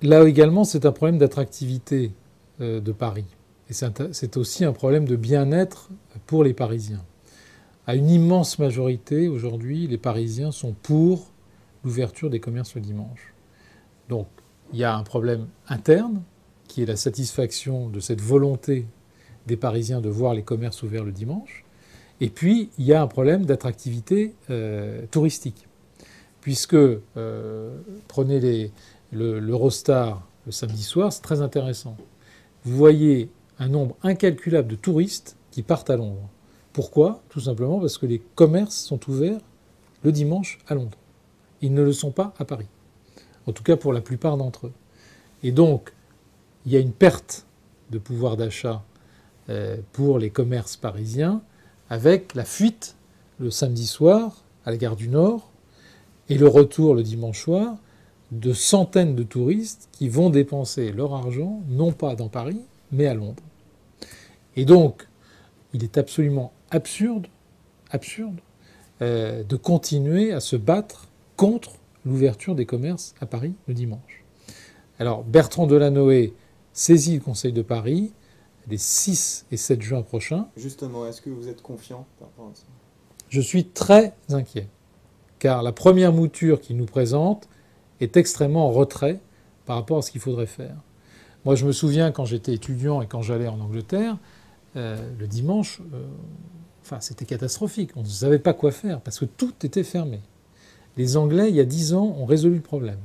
là également, c'est un problème d'attractivité de Paris. Et c'est aussi un problème de bien-être pour les Parisiens. À une immense majorité, aujourd'hui, les Parisiens sont pour l'ouverture des commerces le dimanche. Donc, il y a un problème interne, qui est la satisfaction de cette volonté des Parisiens de voir les commerces ouverts le dimanche. Et puis, il y a un problème d'attractivité touristique. Puisque, prenez l'Eurostar le samedi soir, c'est très intéressant. Vous voyez un nombre incalculable de touristes qui partent à Londres. Pourquoi? Tout simplement parce que les commerces sont ouverts le dimanche à Londres. Ils ne le sont pas à Paris. En tout cas pour la plupart d'entre eux. Et donc, il y a une perte de pouvoir d'achat pour les commerces parisiens avec la fuite le samedi soir à la gare du Nord et le retour le dimanche soir de centaines de touristes qui vont dépenser leur argent, non pas dans Paris, mais à Londres. Et donc, il est absolument absurde de continuer à se battre contre l'ouverture des commerces à Paris le dimanche. Alors, Bertrand Delanoë saisit le Conseil de Paris les 6 et 7 juin prochains. Justement, est-ce que vous êtes confiant par rapport à ça? Je suis très inquiet, car la première mouture qu'il nous présente est extrêmement en retrait par rapport à ce qu'il faudrait faire. Moi, je me souviens quand j'étais étudiant et quand j'allais en Angleterre, le dimanche, c'était catastrophique. On ne savait pas quoi faire parce que tout était fermé. Les Anglais, il y a 10 ans, ont résolu le problème.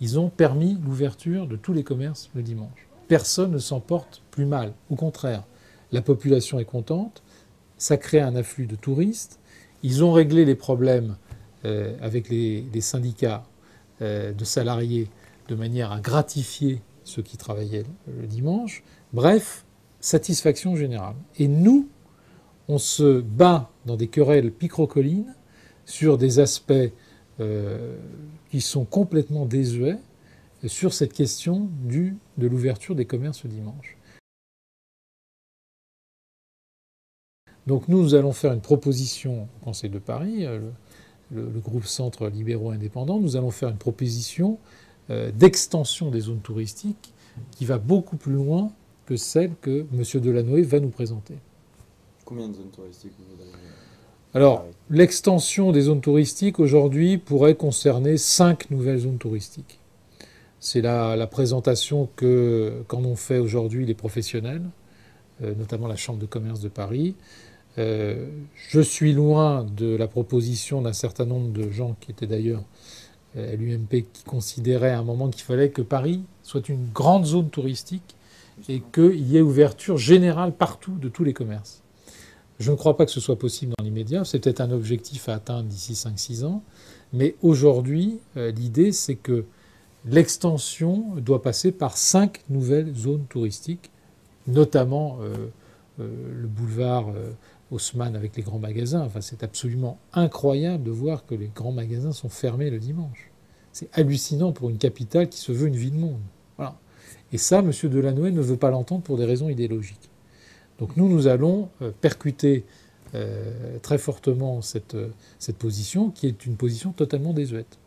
Ils ont permis l'ouverture de tous les commerces le dimanche. Personne ne s'en porte plus mal. Au contraire, la population est contente. Ça crée un afflux de touristes. Ils ont réglé les problèmes avec les syndicats de salariés de manière à gratifier ceux qui travaillaient le dimanche. Bref, satisfaction générale. Et nous, on se bat dans des querelles picrocollines sur des aspects qui sont complètement désuets sur cette question de l'ouverture des commerces le dimanche. Donc nous allons faire une proposition au Conseil de Paris, le groupe Centre libéraux indépendants, nous allons faire une proposition d'extension des zones touristiques qui va beaucoup plus loin que celle que M. Delanoë va nous présenter. Combien de zones touristiques vous voudriez? Alors, l'extension des zones touristiques aujourd'hui pourrait concerner 5 nouvelles zones touristiques. C'est la présentation qu'en ont fait aujourd'hui les professionnels, notamment la Chambre de commerce de Paris. Je suis loin de la proposition d'un certain nombre de gens qui étaient d'ailleurs à l'UMP qui considéraient à un moment qu'il fallait que Paris soit une grande zone touristique et qu'il y ait ouverture générale partout de tous les commerces. Je ne crois pas que ce soit possible dans l'immédiat. C'est peut-être un objectif à atteindre d'ici 5-6 ans. Mais aujourd'hui, l'idée, c'est que l'extension doit passer par 5 nouvelles zones touristiques, notamment le boulevard Haussmann avec les grands magasins. Enfin, c'est absolument incroyable de voir que les grands magasins sont fermés le dimanche. C'est hallucinant pour une capitale qui se veut une ville-monde. Voilà. Et ça, M. Delanoë ne veut pas l'entendre pour des raisons idéologiques. Donc nous allons percuter très fortement cette position qui est une position totalement désuète.